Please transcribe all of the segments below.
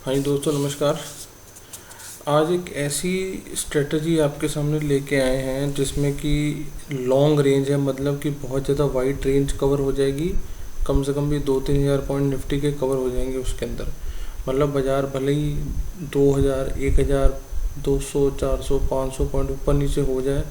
हाँ जी दोस्तों, नमस्कार। आज एक ऐसी स्ट्रेटजी आपके सामने लेके आए हैं जिसमें कि लॉन्ग रेंज है, मतलब कि बहुत ज़्यादा वाइड रेंज कवर हो जाएगी। कम से कम भी 2-3 हज़ार पॉइंट निफ्टी के कवर हो जाएंगे उसके अंदर। मतलब बाज़ार भले ही 2,000, 1,000, 200, 400, 500 पॉइंट ऊपर नीचे हो जाए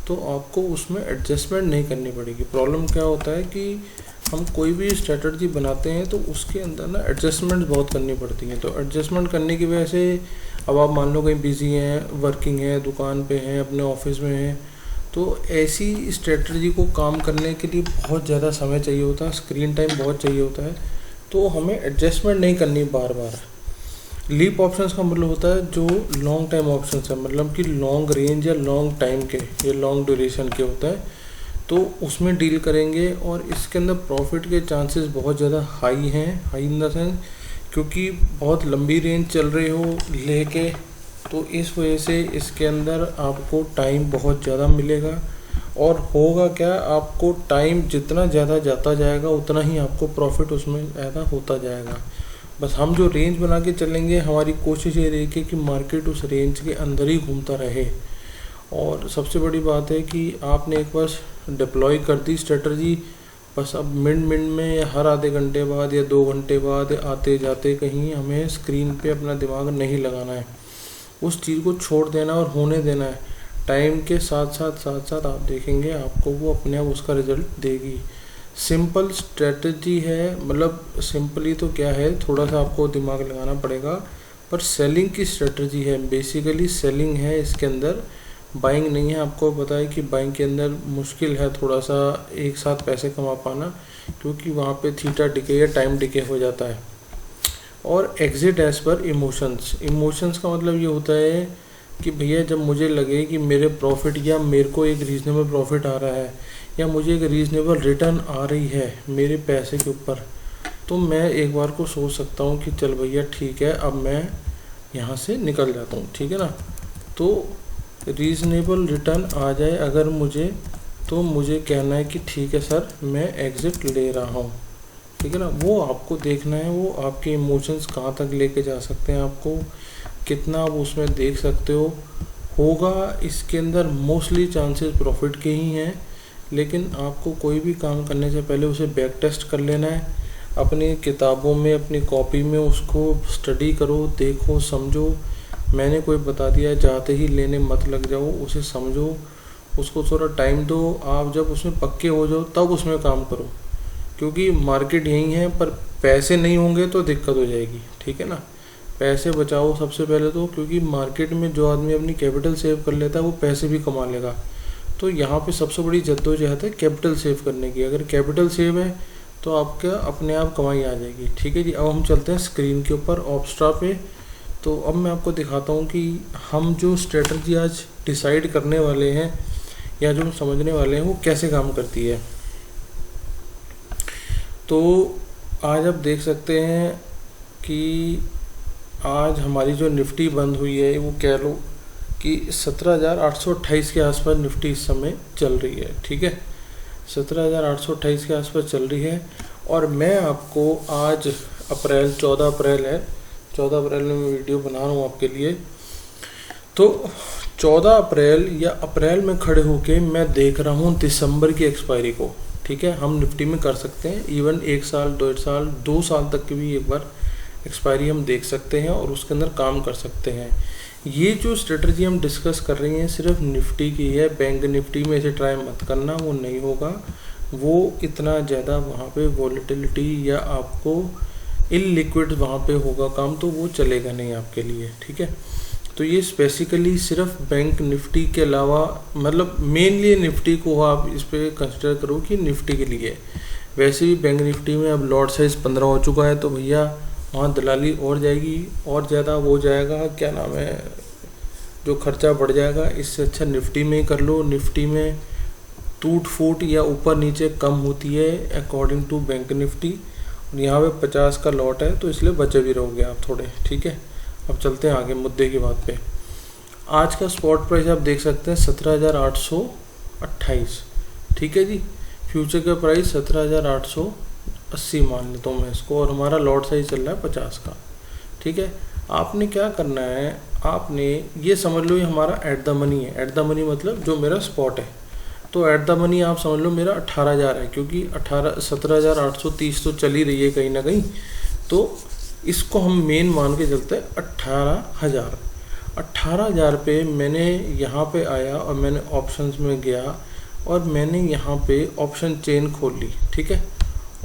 तो आपको उसमें एडजस्टमेंट नहीं करनी पड़ेगी। प्रॉब्लम क्या होता है कि हम कोई भी स्ट्रेटजी बनाते हैं तो उसके अंदर ना एडजस्टमेंट बहुत करनी पड़ती हैं। तो एडजस्टमेंट करने की वजह से अब आप मान लो कहीं बिज़ी हैं, वर्किंग है, दुकान पे हैं, अपने ऑफिस में हैं, तो ऐसी स्ट्रेटजी को काम करने के लिए बहुत ज़्यादा समय चाहिए होता है, स्क्रीन टाइम बहुत चाहिए होता है। तो हमें एडजस्टमेंट नहीं करनी बार बार। लीप ऑप्शंस का मतलब होता है जो लॉन्ग टाइम ऑप्शंस है, मतलब कि लॉन्ग रेंज या लॉन्ग टाइम के या लॉन्ग ड्यूरेशन के होता है, तो उसमें डील करेंगे। और इसके अंदर प्रॉफिट के चांसेस बहुत ज़्यादा हाई हैं, हाई इन द सेंस क्योंकि बहुत लंबी रेंज चल रही हो लेके, तो इस वजह से इसके अंदर आपको टाइम बहुत ज़्यादा मिलेगा। और होगा क्या, आपको टाइम जितना ज़्यादा जाता जाएगा उतना ही आपको प्रॉफिट उसमें ज़्यादा होता जाएगा। बस हम जो रेंज बना के चलेंगे, हमारी कोशिश ये रहेगी कि मार्केट उस रेंज के अंदर ही घूमता रहे। और सबसे बड़ी बात है कि आपने एक बार डिप्लॉय कर दी स्ट्रेटजी, बस अब मिनट मिनट में या हर आधे घंटे बाद या 2 घंटे बाद आते जाते कहीं हमें स्क्रीन पे अपना दिमाग नहीं लगाना है। उस चीज़ को छोड़ देना और होने देना है। टाइम के साथ साथ आप देखेंगे आपको वो अपने आप उसका रिजल्ट देगी। सिंपल स्ट्रेटजी है, मतलब सिंपली तो क्या है, थोड़ा सा आपको दिमाग लगाना पड़ेगा, पर सेलिंग की स्ट्रेटजी है। बेसिकली सेलिंग है इसके अंदर, बाइंग नहीं है। आपको पता है कि बाइंग के अंदर मुश्किल है थोड़ा सा एक साथ पैसे कमा पाना, क्योंकि वहाँ पे थीटा डिके या टाइम डिके हो जाता है। और एग्जिट एज पर इमोशंस का मतलब ये होता है कि भैया जब मुझे लगे कि मेरे प्रॉफिट या मेरे को एक रीज़नेबल प्रॉफिट आ रहा है या मुझे एक रीज़नेबल रिटर्न आ रही है मेरे पैसे के ऊपर, तो मैं एक बार को सोच सकता हूँ कि चल भैया ठीक है, अब मैं यहाँ से निकल जाता हूँ, ठीक है ना। तो रीज़नेबल रिटर्न आ जाए अगर मुझे, तो मुझे कहना है कि ठीक है सर, मैं एग्ज़िट ले रहा हूँ, ठीक है ना। वो आपको देखना है, वो आपके इमोशंस कहाँ तक लेके जा सकते हैं, आपको कितना आप उसमें देख सकते हो। होगा इसके अंदर मोस्टली चांसेस प्रॉफिट के ही हैं, लेकिन आपको कोई भी काम करने से पहले उसे बैक टेस्ट कर लेना है। अपनी किताबों में, अपनी कॉपी में उसको स्टडी करो, देखो, समझो। मैंने कोई बता दिया जाते ही लेने मत लग जाओ, उसे समझो, उसको थोड़ा टाइम दो। आप जब उसमें पक्के हो जाओ तब उसमें काम करो, क्योंकि मार्केट यही है। पर पैसे नहीं होंगे तो दिक्कत हो जाएगी, ठीक है ना। पैसे बचाओ सबसे पहले तो, क्योंकि मार्केट में जो आदमी अपनी कैपिटल सेव कर लेता है वो पैसे भी कमा लेगा। तो यहाँ पे सबसे बड़ी जद्दोजहद है कैपिटल सेव करने की। अगर कैपिटल सेव है तो आपका अपने आप कमाई आ जाएगी, ठीक है जी। अब हम चलते हैं स्क्रीन के ऊपर ऑप्स्ट्रा पे। तो अब मैं आपको दिखाता हूँ कि हम जो स्ट्रेटजी आज डिसाइड करने वाले हैं या जो हम समझने वाले हैं वो कैसे काम करती है। तो आज आप देख सकते हैं कि आज हमारी जो निफ्टी बंद हुई है, वो कह लो कि 17,828 के आसपास निफ्टी इस समय चल रही है, ठीक है। 17,828 के आसपास चल रही है। और मैं आपको आज 14 अप्रैल है, 14 अप्रैल में मैं वीडियो बना रहा हूँ आपके लिए। तो 14 अप्रैल या अप्रैल में खड़े होके मैं देख रहा हूँ दिसंबर की एक्सपायरी को, ठीक है। हम निफ्टी में कर सकते हैं इवन 1 साल, 1.5 साल, 2 साल तक की भी एक बार एक्सपायरी हम देख सकते हैं और उसके अंदर काम कर सकते हैं। ये जो स्ट्रेटजी हम डिस्कस कर रहे हैं सिर्फ निफ्टी की है। बैंक निफ्टी में इसे ट्राई मत करना, वो नहीं होगा। वो इतना ज़्यादा वहाँ पे वॉलेटिलिटी या आपको इलिक्विड वहाँ पे होगा काम, तो वो चलेगा नहीं आपके लिए, ठीक है। तो ये स्पेसिकली सिर्फ बैंक निफ्टी के अलावा, मतलब मेनली निफ्टी को आप इस पर कंसिडर करो कि निफ्टी के लिए। वैसे भी बैंक निफ्टी में अब लॉट साइज़ 15 हो चुका है, तो भैया वहाँ दलाली और जाएगी और ज़्यादा हो जाएगा, क्या नाम है, जो खर्चा बढ़ जाएगा। इससे अच्छा निफ्टी में ही कर लो। निफ्टी में टूट फूट या ऊपर नीचे कम होती है अकॉर्डिंग टू बैंक निफ्टी। और यहाँ पे 50 का लॉट है, तो इसलिए बचे भी रहोगे आप थोड़े, ठीक है। अब चलते हैं आगे मुद्दे की बात पे। आज का स्पॉट प्राइस आप देख सकते हैं 17,828, ठीक है जी। फ्यूचर का प्राइस 17,880 मान लेता हूँ मैं इसको, और हमारा लॉट साइज चल रहा है 50 का, ठीक है। आपने क्या करना है, आपने ये समझ लो ये हमारा एट द मनी है। एट द मनी मतलब जो मेरा स्पॉट है, तो एट द मनी आप समझ लो मेरा 18,000 है, क्योंकि 17,830 तो चल ही रही है कहीं ना कहीं। तो इसको हम मेन मान के चलते हैं 18,000। 18,000 पे मैंने यहाँ पे आया और मैंने ऑप्शंस में गया और मैंने यहाँ पे ऑप्शन चेन खोल ली। ठीक है,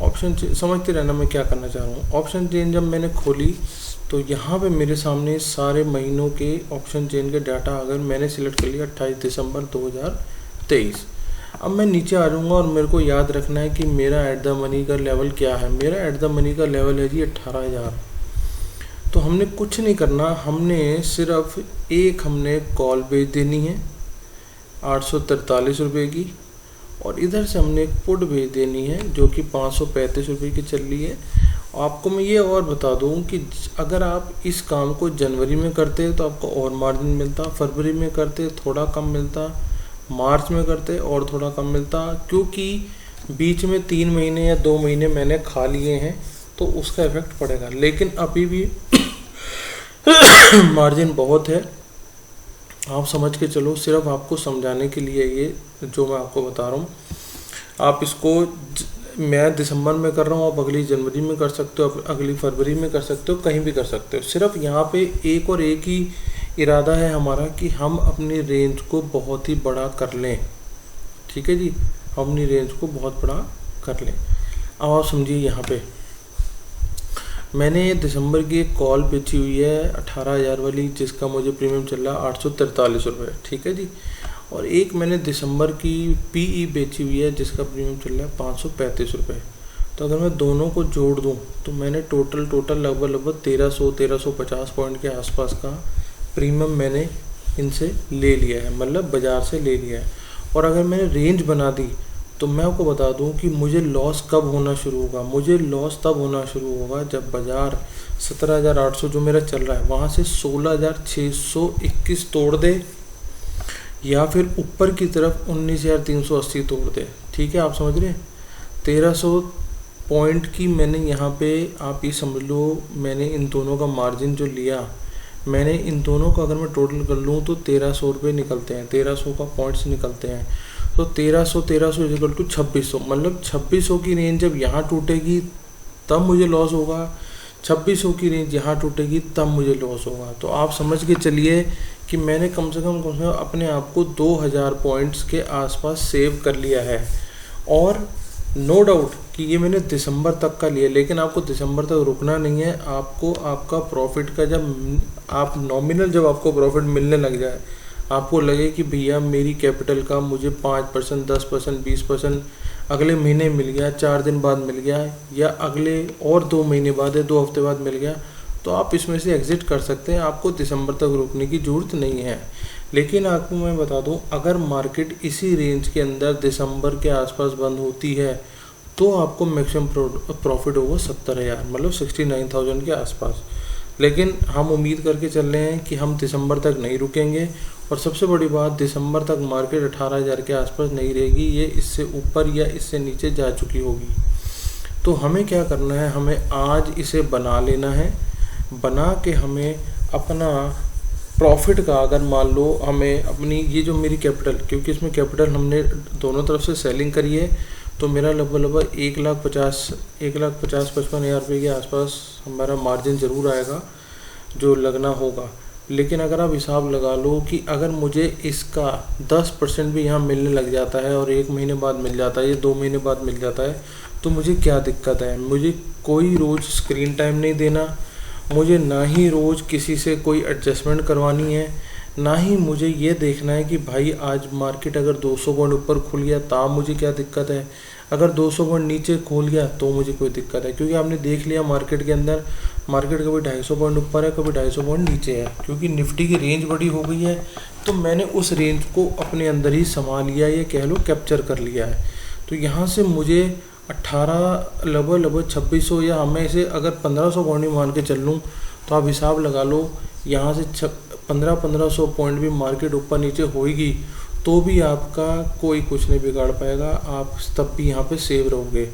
ऑप्शन समझते रहना मैं क्या करना चाह रहा हूँ। ऑप्शन चेन जब मैंने खोली तो यहाँ पे मेरे सामने सारे महीनों के ऑप्शन चेन के डाटा अगर मैंने सिलेक्ट कर लिया 28 दिसंबर 2023। अब मैं नीचे आ जाऊँगा और मेरे को याद रखना है कि मेरा एट द मनी का लेवल क्या है। मेरा एट द मनी का लेवल है जी 18,000। तो हमने कुछ नहीं करना, हमने सिर्फ हमने कॉल भेज देनी है 843 रुपये की, और इधर से हमने एक पुट भेज देनी है जो कि 535 रुपये की चल रही है। आपको मैं ये और बता दूं कि अगर आप इस काम को जनवरी में करते तो आपको और मार्जिन मिलता, फरवरी में करते थोड़ा कम मिलता, मार्च में करते और थोड़ा कम मिलता, क्योंकि बीच में 3 महीने या 2 महीने मैंने खा लिए हैं तो उसका इफेक्ट पड़ेगा। लेकिन अभी भी मार्जिन बहुत है, आप समझ के चलो। सिर्फ आपको समझाने के लिए ये जो मैं आपको बता रहा हूँ, आप इसको मैं दिसंबर में कर रहा हूँ, आप अगली जनवरी में कर सकते हो, अगली फरवरी में कर सकते हो, कहीं भी कर सकते हो। सिर्फ यहाँ पे एक ही इरादा है हमारा कि हम अपनी रेंज को बहुत ही बड़ा कर लें। ठीक है जी, हम अपनी रेंज को बहुत बड़ा कर लें। अब आप समझिए, यहाँ पे मैंने दिसंबर की एक कॉल बेची हुई है 18,000 वाली, जिसका मुझे प्रीमियम चल रहा है 843 रुपये। ठीक है जी, और एक मैंने दिसंबर की पीई बेची हुई है जिसका प्रीमियम चल रहा है 535 रुपये। तो अगर मैं दोनों को जोड़ दूं तो मैंने टोटल लगभग 1350 पॉइंट के आसपास का प्रीमियम मैंने इनसे ले लिया है, मतलब बाज़ार से ले लिया है। और अगर मैंने रेंज बना दी तो मैं आपको बता दूं कि मुझे लॉस कब होना शुरू होगा। मुझे लॉस तब होना शुरू होगा जब बाज़ार 17,800 जो मेरा चल रहा है वहाँ से 16,621 तोड़ दे, या फिर ऊपर की तरफ 19,380 तोड़ दे। ठीक है, आप समझ रहे हैं। 1300 पॉइंट की मैंने यहाँ पे, आप ये समझ लो मैंने इन दोनों का मार्जिन जो लिया, मैंने इन दोनों का अगर मैं टोटल कर लूँ तो 1,300 रुपये निकलते हैं, 1,300 का पॉइंट्स निकलते हैं। तो 1,300 इक्वल टू 2,600, मतलब 2,600 की रेंज जब यहाँ टूटेगी तब मुझे लॉस होगा, 2,600 की रेंज यहाँ टूटेगी तब मुझे लॉस होगा। तो आप समझ के चलिए कि मैंने कम से कम अपने आप को 2,000 पॉइंट्स के आसपास सेव कर लिया है। और नो डाउट कि ये मैंने दिसंबर तक का लिया, लेकिन आपको दिसंबर तक रुकना नहीं है। आपको आपका प्रॉफिट का जब आप नॉमिनल जब आपको प्रॉफिट मिलने लग जाए, आपको लगे कि भैया मेरी कैपिटल का मुझे 5%, 10%, 20% अगले महीने मिल गया, 4 दिन बाद मिल गया, या अगले और 2 महीने बाद या 2 हफ्ते बाद मिल गया, तो आप इसमें से एग्ज़िट कर सकते हैं। आपको दिसंबर तक रुकने की ज़रूरत नहीं है। लेकिन आपको मैं बता दूं, अगर मार्केट इसी रेंज के अंदर दिसंबर के आसपास बंद होती है तो आपको मैक्सिमम प्रॉफिट होगा 70,000, मतलब 69,000 के आसपास। लेकिन हम उम्मीद करके चल रहे हैं कि हम दिसंबर तक नहीं रुकेंगे, और सबसे बड़ी बात, दिसंबर तक मार्केट 18,000 के आसपास नहीं रहेगी, ये इससे ऊपर या इससे नीचे जा चुकी होगी। तो हमें क्या करना है, हमें आज इसे बना लेना है। बना के हमें अपना प्रॉफिट का, अगर मान लो हमें अपनी ये जो मेरी कैपिटल, क्योंकि इसमें कैपिटल हमने दोनों तरफ से सेलिंग करी है, तो मेरा लगभग 1,50,55,000 रुपये के आसपास हमारा मार्जिन ज़रूर आएगा जो लगना होगा। लेकिन अगर आप हिसाब लगा लो कि अगर मुझे इसका 10% भी यहाँ मिलने लग जाता है और 1 महीने बाद मिल जाता है या 2 महीने बाद मिल जाता है, तो मुझे क्या दिक्कत है। मुझे कोई रोज़ स्क्रीन टाइम नहीं देना, मुझे ना ही रोज़ किसी से कोई एडजस्टमेंट करवानी है, ना ही मुझे ये देखना है कि भाई आज मार्केट अगर 200 पॉइंट ऊपर खुल गया तब मुझे क्या दिक्कत है, अगर 200 पॉइंट नीचे खोल गया तो मुझे कोई दिक्कत है। क्योंकि आपने देख लिया मार्केट के अंदर, मार्केट कभी 250 पॉइंट ऊपर है, कभी 250 पॉइंट नीचे है, क्योंकि निफ्टी की रेंज बड़ी हो गई है। तो मैंने उस रेंज को अपने अंदर ही संभाल लिया, ये कह लो कैप्चर कर लिया है। तो यहाँ से मुझे 18 लगभग 2,600, या हमें इसे अगर 1,500 पॉइंट भी मान के चल लूँ तो आप हिसाब लगा लो, यहाँ से 1,500 पॉइंट भी मार्केट ऊपर नीचे होएगी तो भी आपका कोई कुछ नहीं बिगाड़ पाएगा, आप तब भी यहाँ पे सेव रहोगे।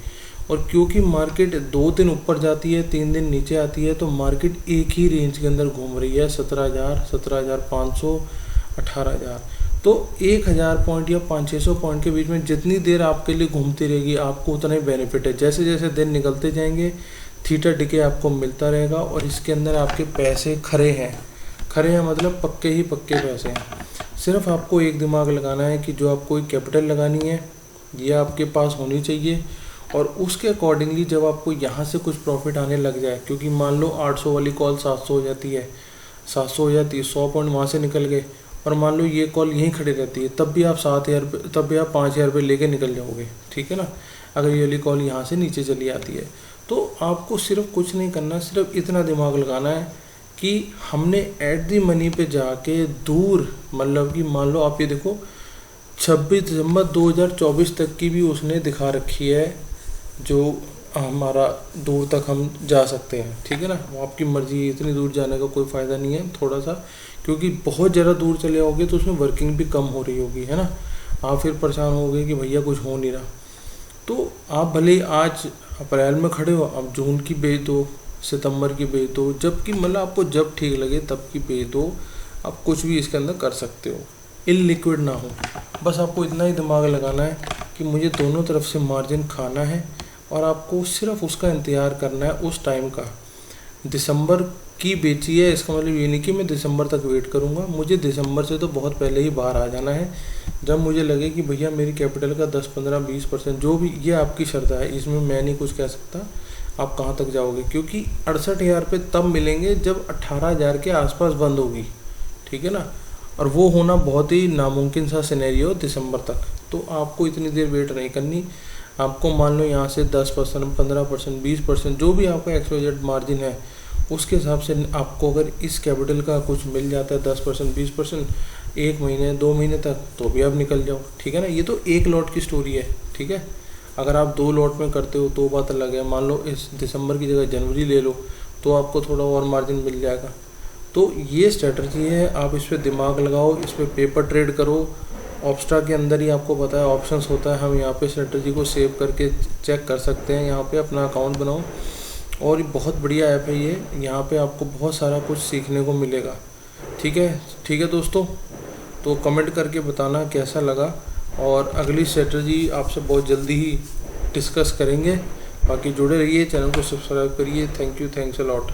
और क्योंकि मार्केट 2 दिन ऊपर जाती है 3 दिन नीचे आती है, तो मार्केट एक ही रेंज के अंदर घूम रही है, 17,000, 17,500, 18,000। तो 1,000 पॉइंट या 500-600 पॉइंट के बीच में जितनी देर आपके लिए घूमती रहेगी आपको उतना ही बेनिफिट है। जैसे जैसे दिन निकलते जाएंगे थीटा डिके आपको मिलता रहेगा, और इसके अंदर आपके पैसे खरे हैं। खरे हैं मतलब पक्के ही पक्के पैसे हैं। सिर्फ आपको एक दिमाग लगाना है कि जो आपको कैपिटल लगानी है ये आपके पास होनी चाहिए, और उसके अकॉर्डिंगली जब आपको यहाँ से कुछ प्रॉफिट आने लग जाए, क्योंकि मान लो 800 वाली कॉल 700 हो जाती है, 700 हो जाती है, 100 पॉइंट वहाँ से निकल गए, और मान लो ये कॉल यहीं खड़ी रहती है, तब भी आप 7,000, तब भी आप 5,000 रुपये लेके निकल जाओगे, ठीक है ना। अगर ये वाली कॉल यहाँ से नीचे चली आती है, तो आपको सिर्फ कुछ नहीं करना, सिर्फ इतना दिमाग लगाना है कि हमने एट दी मनी पे जाके दूर, मतलब कि मान लो आप ये देखो 26 दिसंबर 2024 तक की भी उसने दिखा रखी है, जो हमारा दूर तक हम जा सकते हैं, ठीक है ना। वो आपकी मर्जी है, इतनी दूर जाने का कोई फ़ायदा नहीं है थोड़ा सा, क्योंकि बहुत ज़्यादा दूर चले जाओगे तो उसमें वर्किंग भी कम हो रही होगी, है ना। आप फिर परेशान होगे कि भैया कुछ हो नहीं रहा। तो आप भले आज अप्रैल में खड़े हो, आप जून की बेच दो, सितंबर की बेच दो, जबकि मतलब आपको जब ठीक लगे तब की बेच दो, आप कुछ भी इसके अंदर कर सकते हो, इललिक्विड ना हो। बस आपको इतना ही दिमाग लगाना है कि मुझे दोनों तरफ से मार्जिन खाना है, और आपको सिर्फ उसका इंतज़ार करना है उस टाइम का। दिसंबर की बेची है, इसका मतलब ये नहीं कि मैं दिसंबर तक वेट करूँगा, मुझे दिसंबर से तो बहुत पहले ही बाहर आ जाना है। जब मुझे लगे कि भैया मेरी कैपिटल का 10, 15, 20% जो भी, ये आपकी शर्त है, इसमें मैं नहीं कुछ कह सकता आप कहाँ तक जाओगे, क्योंकि 68,000 पे तब मिलेंगे जब 18,000 के आसपास बंद होगी, ठीक है ना। और वो होना बहुत ही नामुमकिन सा सिनेरियो दिसंबर तक। तो आपको इतनी देर वेट नहीं करनी। आपको मान लो यहाँ से 10%, 15%, 20%, जो भी आपका एक्सवाइजेड मार्जिन है, उसके हिसाब से आपको अगर इस कैपिटल का कुछ मिल जाता है 10%, 20%, 1 महीने 2 महीने तक, तो भी आप निकल जाओ, ठीक है ना। ये तो एक लॉट की स्टोरी है, ठीक है। अगर आप 2 लॉट में करते हो तो बात अलग है। मान लो इस दिसंबर की जगह जनवरी ले लो, तो आपको थोड़ा और मार्जिन मिल जाएगा। तो ये स्ट्रेटजी है, आप इस पर दिमाग लगाओ, इस पर पेपर ट्रेड करो। ऑप्स्ट्रा के अंदर ही आपको पता है ऑप्शंस होता है, हम यहाँ पे स्ट्रेटजी को सेव करके चेक कर सकते हैं। यहाँ पे अपना अकाउंट बनाओ, और बहुत बढ़िया ऐप है ये, यहाँ पे आपको बहुत सारा कुछ सीखने को मिलेगा, ठीक है दोस्तों। तो कमेंट करके बताना कैसा लगा, और अगली स्ट्रेटजी आपसे बहुत जल्दी ही डिस्कस करेंगे। बाकी जुड़े रहिए, चैनल को सब्सक्राइब करिए। Thank you, thanks a lot.